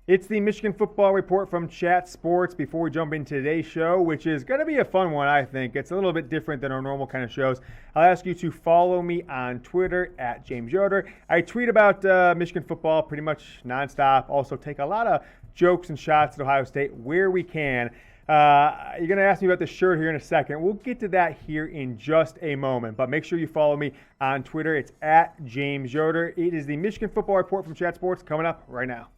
It's the Michigan Football Report from Chat Sports before we jump into today's show, which is going to be a fun one, I think. It's a little bit different than our normal kind of shows. I'll ask you to follow me on Twitter at James Yoder. I tweet about Michigan football pretty much nonstop. Also take a lot of jokes and shots at Ohio State where we can. You're going to ask me about the shirt here in a second. We'll get to that here in just a moment. But make sure you follow me on Twitter. It's at James Yoder. It is the Michigan Football Report from Chat Sports coming up right now.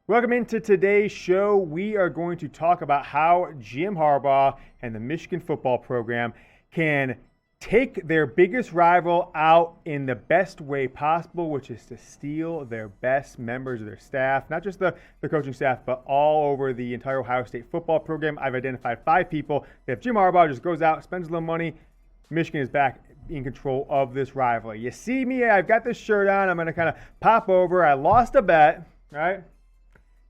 Welcome into today's show. We are going to talk about how Jim Harbaugh and the Michigan football program can take their biggest rival out in the best way possible, which is to steal their best members of their staff, not just the coaching staff, but all over the entire Ohio State football program. I've identified 5 people that if Jim Harbaugh just goes out, spends a little money, Michigan is back in control of this rivalry. You see me, I've got this shirt on. I'm going to kind of pop over. I lost a bet, right?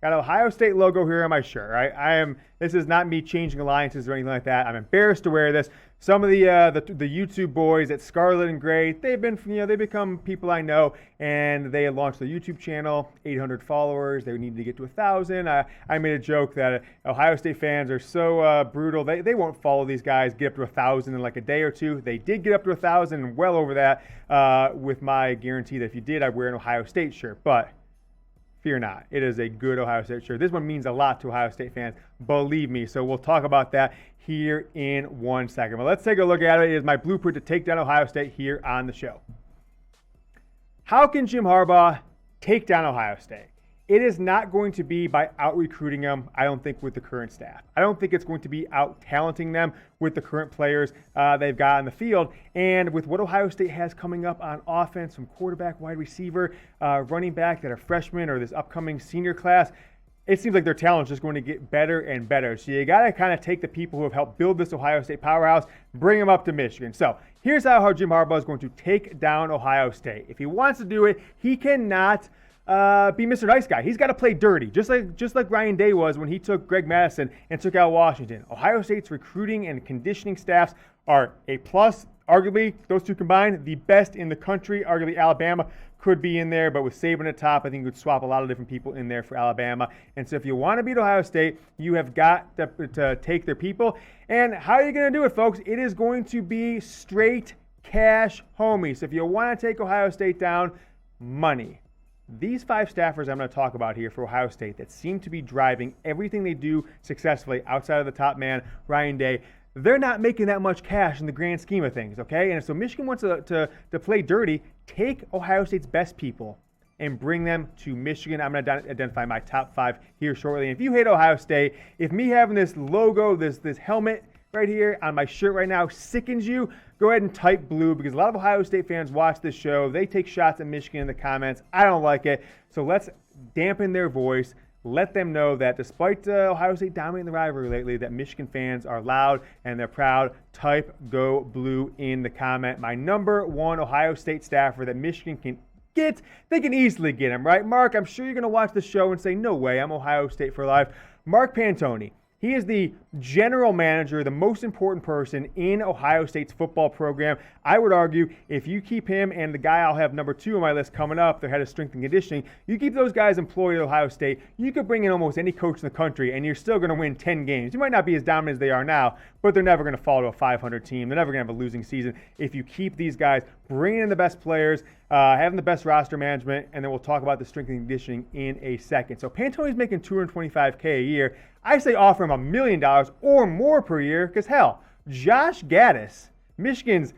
Got an Ohio State logo here on my shirt, right? This is not me changing alliances or anything like that. I'm embarrassed to wear this. Some of the YouTube boys at Scarlet and Gray, they've become people I know, and they launched a YouTube channel, 800 followers. They needed to get to 1,000. I made a joke that Ohio State fans are so brutal. They won't follow these guys, get up to 1,000 in like a day or two. They did get up to 1,000 and well over that with my guarantee that if you did, I'd wear an Ohio State shirt. But fear not. It is a good Ohio State shirt. This one means a lot to Ohio State fans, believe me. So we'll talk about that here in 1 second. But let's take a look at it. It is my blueprint to take down Ohio State here on the show. How can Jim Harbaugh take down Ohio State? It is not going to be by out-recruiting them, I don't think, with the current staff. I don't think it's going to be out-talenting them with the current players they've got on the field. And with what Ohio State has coming up on offense, from quarterback, wide receiver, running back that are freshmen or this upcoming senior class, it seems like their talent is just going to get better and better. So you got to kind of take the people who have helped build this Ohio State powerhouse, bring them up to Michigan. So here's how Jim Harbaugh is going to take down Ohio State. If he wants to do it, he cannot be Mr. Nice Guy. He's got to play dirty, just like Ryan Day was when he took Greg Madison and took out Washington. Ohio State's recruiting and conditioning staffs are A+. Arguably, those two combined, the best in the country. Arguably, Alabama could be in there, but with Saban at top, I think you could swap a lot of different people in there for Alabama. And so if you want to beat Ohio State, you have got to take their people. And how are you going to do it, folks? It is going to be straight cash homies. So if you want to take Ohio State down, money. These 5 staffers I'm going to talk about here for Ohio State that seem to be driving everything they do successfully outside of the top man, Ryan Day, they're not making that much cash in the grand scheme of things, okay? And so Michigan wants to play dirty, take Ohio State's best people and bring them to Michigan. I'm going to identify my top 5 here shortly. And if you hate Ohio State, if me having this logo, this helmet right here on my shirt right now sickens you, go ahead and type blue, because a lot of Ohio State fans watch this show. They take shots at Michigan in the comments. I don't like it. So let's dampen their voice. Let them know that despite Ohio State dominating the rivalry lately, that Michigan fans are loud and they're proud. Type go blue in the comment. My number 1 Ohio State staffer that Michigan can get, they can easily get him, right? Mark, I'm sure you're going to watch the show and say, no way, I'm Ohio State for life. Mark Pantoni. He is the general manager, the most important person in Ohio State's football program. I would argue if you keep him and the guy I'll have number 2 on my list coming up, their head of strength and conditioning, you keep those guys employed at Ohio State, you could bring in almost any coach in the country and you're still going to win 10 games. You might not be as dominant as they are now, but they're never going to fall to a 500 team. They're never going to have a losing season if you keep these guys, bringing in the best players, having the best roster management, and then we'll talk about the strength and conditioning in a second. So Pantoni's making $225K a year. I say offer him $1 million or more per year, because hell, Josh Gaddis, Michigan's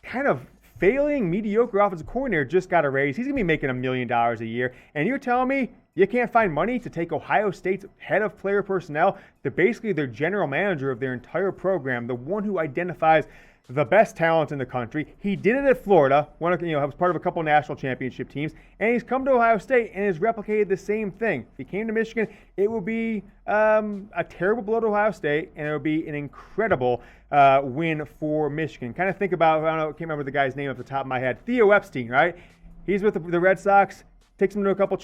kind of failing, mediocre offensive coordinator, just got a raise. He's going to be making $1 million a year. And you're telling me you can't find money to take Ohio State's head of player personnel, to basically their general manager of their entire program, the one who identifies the best talent in the country. He did it at Florida, was part of a couple national championship teams, and he's come to Ohio State and has replicated the same thing. If he came to Michigan, it would be a terrible blow to Ohio State, and it would be an incredible win for Michigan. Kind of think about, I can't remember the guy's name off the top of my head, Theo Epstein, right? He's with the Red Sox, takes them to a couple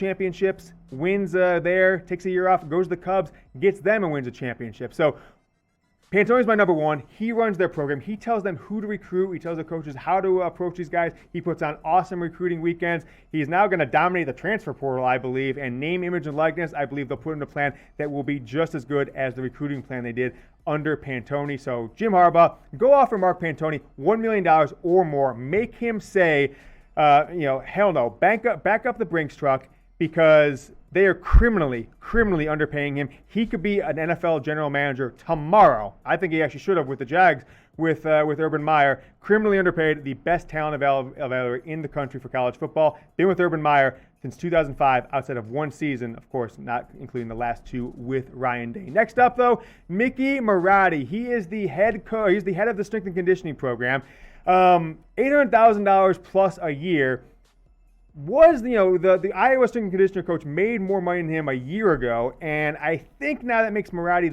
Pantoni's my number one. He runs their program. He tells them who to recruit. He tells the coaches how to approach these guys. He puts on awesome recruiting weekends. He's now going to dominate the transfer portal, I believe, and name, image, and likeness. I believe they'll put in a plan that will be just as good as the recruiting plan they did under Pantoni. So Jim Harbaugh, go offer Mark Pantoni $1 million or more. Make him say, hell no, back up the Brinks truck, because they are criminally underpaying him. He could be an NFL general manager tomorrow. I think he actually should have with the Jags, with Urban Meyer. Criminally underpaid, the best talent available in the country for college football. Been with Urban Meyer since 2005, outside of one season, of course, not including the last two with Ryan Day. Next up, though, Mickey Marotti. He is the head coach. He's the head of the strength and conditioning program. $800,000 plus a year. Was the Iowa strength and conditioner coach made more money than him a year ago, and I think now that makes Marotti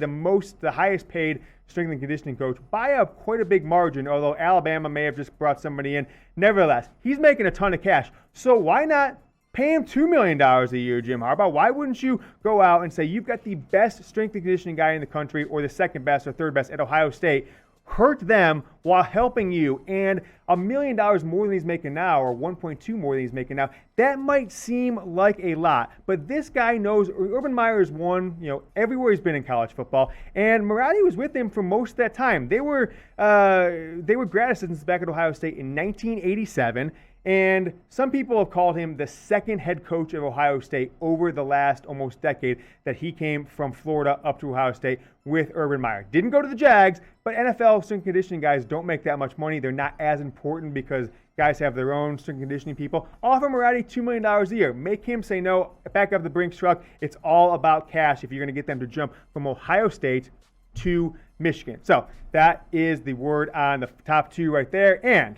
the highest paid strength and conditioning coach by quite a big margin, although Alabama may have just brought somebody in. Nevertheless, he's making a ton of cash, so why not pay him $2 million a year, Jim Harbaugh? Why wouldn't you go out and say you've got the best strength and conditioning guy in the country, or the second best or third best at Ohio State, hurt them while helping you, and $1 million more than he's making now, or 1.2 more than he's making now, that might seem like a lot, but this guy knows. Urban Meyer has won, everywhere he's been in college football, and Marotti was with him for most of that time. They were grad assistants back at Ohio State in 1987. And some people have called him the second head coach of Ohio State over the last almost decade that he came from Florida up to Ohio State with Urban Meyer. Didn't go to the Jags, but NFL strength conditioning guys don't make that much money. They're not as important because guys have their own strength conditioning people. Offer Marotti $2 million a year. Make him say no, back up the Brinks truck. It's all about cash if you're going to get them to jump from Ohio State to Michigan. So that is the word on the top two right there. And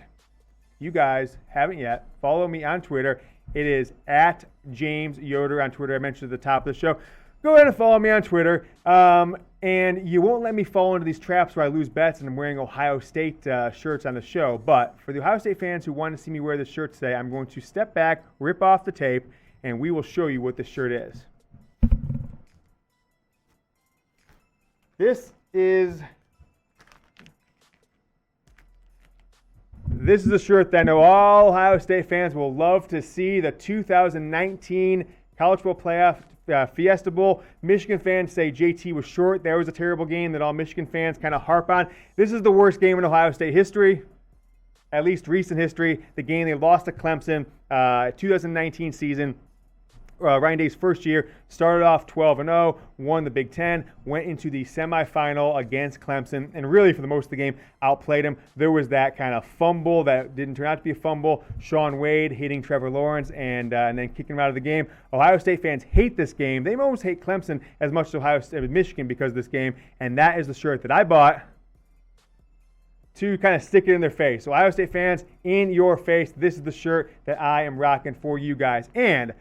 you guys haven't yet, follow me on Twitter. It is at James Yoder on Twitter. I mentioned at the top of the show. Go ahead and follow me on Twitter. And you won't let me fall into these traps where I lose bets and I'm wearing Ohio State shirts on the show. But for the Ohio State fans who want to see me wear this shirt today, I'm going to step back, rip off the tape, and we will show you what this shirt is. This is a shirt that I know all Ohio State fans will love to see. The 2019 College Football Playoff Fiesta Bowl. Michigan fans say JT was short. That was a terrible game that all Michigan fans kind of harp on. This is the worst game in Ohio State history, at least recent history. The game they lost to Clemson, 2019 season. Ryan Day's first year, started off 12-0, won the Big Ten, went into the semifinal against Clemson, and really for the most of the game outplayed him. There was that kind of fumble that didn't turn out to be a fumble. Sean Wade hitting Trevor Lawrence and then kicking him out of the game. Ohio State fans hate this game. They almost hate Clemson as much as Michigan because of this game, and that is the shirt that I bought to kind of stick it in their face. So Ohio State fans, in your face, this is the shirt that I am rocking for you guys. And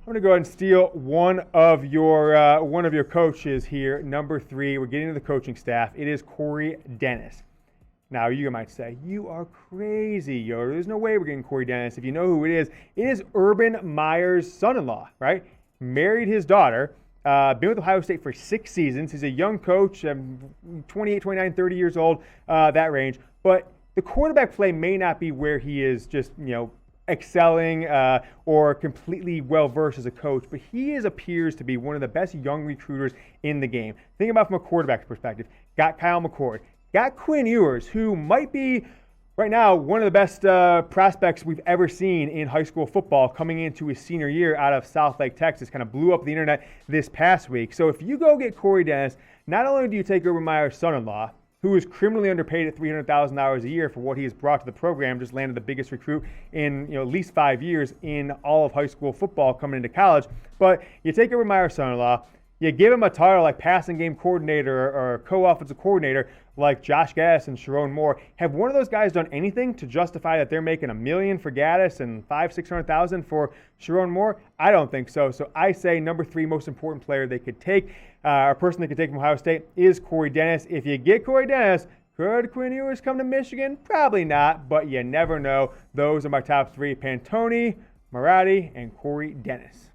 I'm going to go ahead and steal one of your coaches here, number 3. We're getting to the coaching staff. It is Corey Dennis. Now, you might say, you are crazy, Yoder. There's no way we're getting Corey Dennis. If you know who it is Urban Meyer's son-in-law, right? Married his daughter, been with Ohio State for 6 seasons. He's a young coach, 28, 29, 30 years old, that range. But the quarterback play may not be where he is just, excelling or completely well-versed as a coach, but he appears to be one of the best young recruiters in the game. Think about from a quarterback's perspective. Got Kyle McCord. Got Quinn Ewers, who might be right now one of the best prospects we've ever seen in high school football coming into his senior year out of South Lake, Texas. Kind of blew up the internet this past week. So if you go get Corey Dennis, not only do you take Urban Meyer's son-in-law, who is criminally underpaid at $300,000 a year for what he has brought to the program, just landed the biggest recruit in at least 5 years in all of high school football coming into college. But you take Urban Meyer's son-in-law, you give him a title like passing game coordinator or co-offensive coordinator like Josh Gaddis and Sharon Moore. Have one of those guys done anything to justify that they're making $1 million for Gaddis and $600,000 for Sharon Moore? I don't think so. So I say number 3 most important player they could take, or person they could take from Ohio State, is Corey Dennis. If you get Corey Dennis, could Quinn Ewers come to Michigan? Probably not, but you never know. Those are my top 3: Pantoni, Marotti, and Corey Dennis.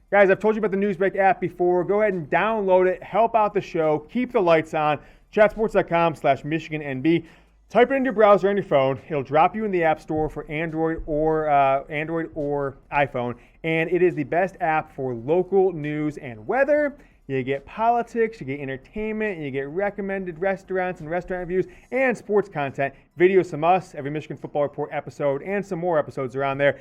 Guys, I've told you about the Newsbreak app before. Go ahead and download it. Help out the show. Keep the lights on. Chatsports.com/MichiganNB. Type it in your browser on your phone. It'll drop you in the App Store for Android or iPhone. And it is the best app for local news and weather. You get politics, you get entertainment, you get recommended restaurants and restaurant reviews, and sports content, videos from us, every Michigan Football Report episode, and some more episodes around there,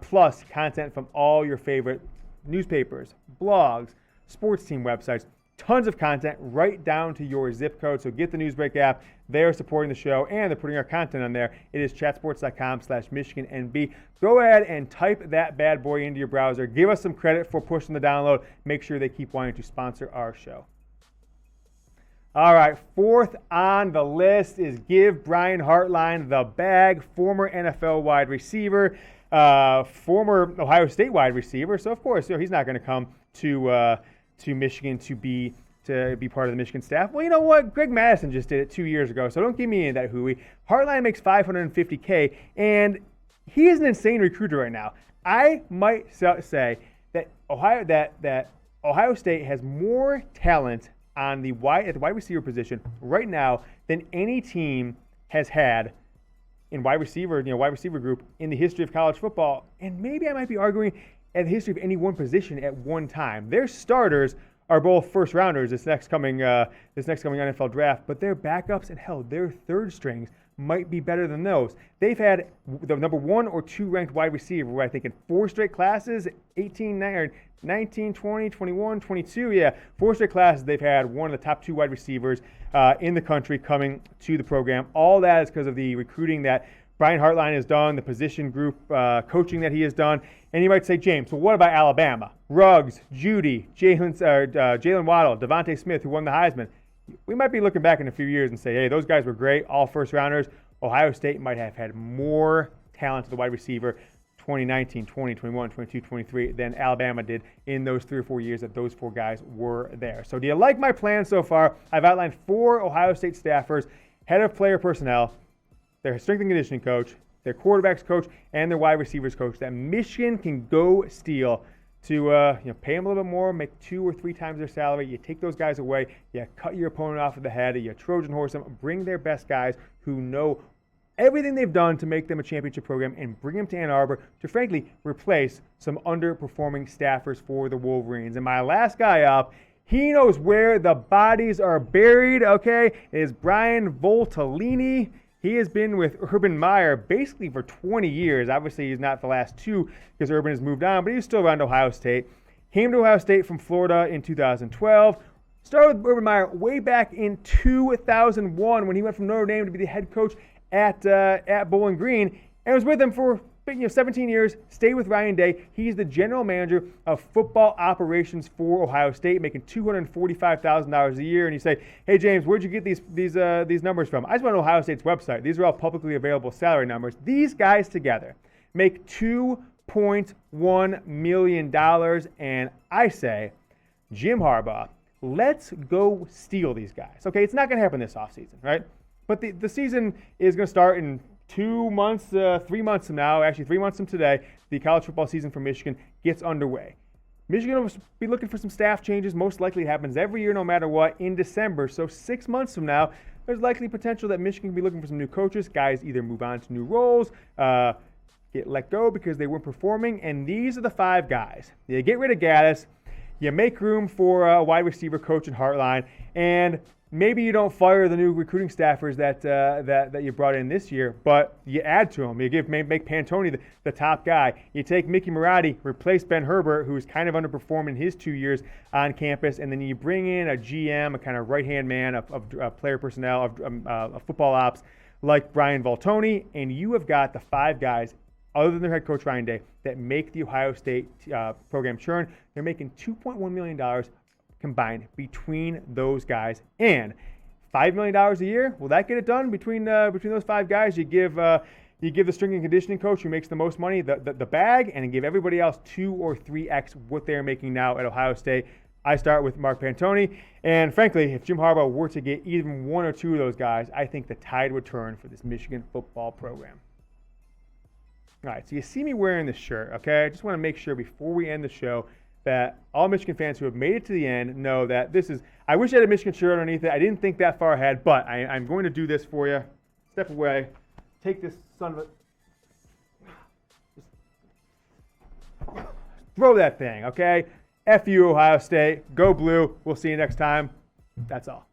plus content from all your favorite newspapers, blogs, sports team websites, tons of content right down to your zip code. So get the Newsbreak app. They're supporting the show, and they're putting our content on there. It is chatsports.com/MichiganNB. Go ahead and type that bad boy into your browser. Give us some credit for pushing the download. Make sure they keep wanting to sponsor our show. All right, fourth on the list is give Brian Hartline the bag, former NFL wide receiver, former Ohio State wide receiver. So, of course, he's not going to come to Michigan to be part of the Michigan staff. Well, you know what? Greg Madison just did it 2 years ago, so don't give me any of that hooey. Hartline makes $550K, and he is an insane recruiter right now. I might say that Ohio State has more talent at the wide receiver position right now than any team has had in wide receiver group in the history of college football. And maybe I might be arguing at the history of any one position at one time. Their starters are both first rounders this next coming NFL draft, but their backups and hell, their third strings might be better than those. They've had the number 1 or 2 ranked wide receiver, I think, in 4 straight classes, 19, 20, 21, 22. Yeah, 4 straight classes they've had one of the top 2 wide receivers in the country coming to the program. All that is because of the recruiting that Brian Hartline has done, the position group coaching that he has done. And you might say, James, well, what about Alabama? Ruggs, Judy, Jalen Waddle, Devontae Smith, who won the Heisman. We might be looking back in a few years and say, hey, those guys were great, all first rounders. Ohio State might have had more talent to the wide receiver 2019, 20, 21, 22, 23 than Alabama did in those 3 or 4 years that those 4 guys were there. So do you like my plan so far? I've outlined 4 Ohio State staffers, head of player personnel, their strength and conditioning coach, their quarterbacks coach, and their wide receivers coach that Michigan can go steal to pay them a little bit more, make 2 or 3 times their salary. You take those guys away, you cut your opponent off of the head, you Trojan horse them, bring their best guys who know everything they've done to make them a championship program and bring them to Ann Arbor to, frankly, replace some underperforming staffers for the Wolverines. And my last guy up, he knows where the bodies are buried, okay, is Brian Voltolini. He has been with Urban Meyer basically for 20 years. Obviously, he's not the last 2 because Urban has moved on, but he's still around Ohio State. Came to Ohio State from Florida in 2012. Started with Urban Meyer way back in 2001 when he went from Notre Dame to be the head coach at Bowling Green, and was with him for 17 years, stayed with Ryan Day. He's the general manager of football operations for Ohio State, making $245,000 a year. And you say, hey, James, where'd you get these numbers from? I just went on Ohio State's website. These are all publicly available salary numbers. These guys together make $2.1 million. And I say, Jim Harbaugh, let's go steal these guys. Okay, it's not going to happen this offseason, right? But the season is going to start in 3 months from now, actually 3 months from today. The college football season for Michigan gets underway. Michigan will be looking for some staff changes. Most likely it happens every year no matter what in December. So 6 months from now, there's likely potential that Michigan will be looking for some new coaches. Guys either move on to new roles, get let go because they weren't performing. And these are the 5 guys. You get rid of Gaddis. You make room for a wide receiver coach in Hartline. And maybe you don't fire the new recruiting staffers that you brought in this year, but you add to them. You make Pantoni the top guy. You take Mickey Marotti, replace Ben Herbert, who's kind of underperforming his 2 years on campus, and then you bring in a GM, a kind of right-hand man of player personnel, of football ops, like Brian Voltolini, and you have got the 5 guys, other than their head coach Ryan Day, that make the Ohio State program churn. They're making $2.1 million combined between those guys, and $5 million a year. Will that get it done between those 5 guys? You give the strength and conditioning coach who makes the most money the bag, and give everybody else 2 or 3x what they're making now at Ohio State. I start with Mark Pantoni, and frankly, if Jim Harbaugh were to get even 1 or 2 of those guys, I think the tide would turn for this Michigan football program. All right, so you see me wearing this shirt, okay? I just want to make sure before we end the show, that all Michigan fans who have made it to the end know that this is, I wish I had a Michigan shirt underneath it. I didn't think that far ahead, but I'm going to do this for you. Step away. Take this son of a... Just throw that thing, okay? F you, Ohio State. Go blue. We'll see you next time. That's all.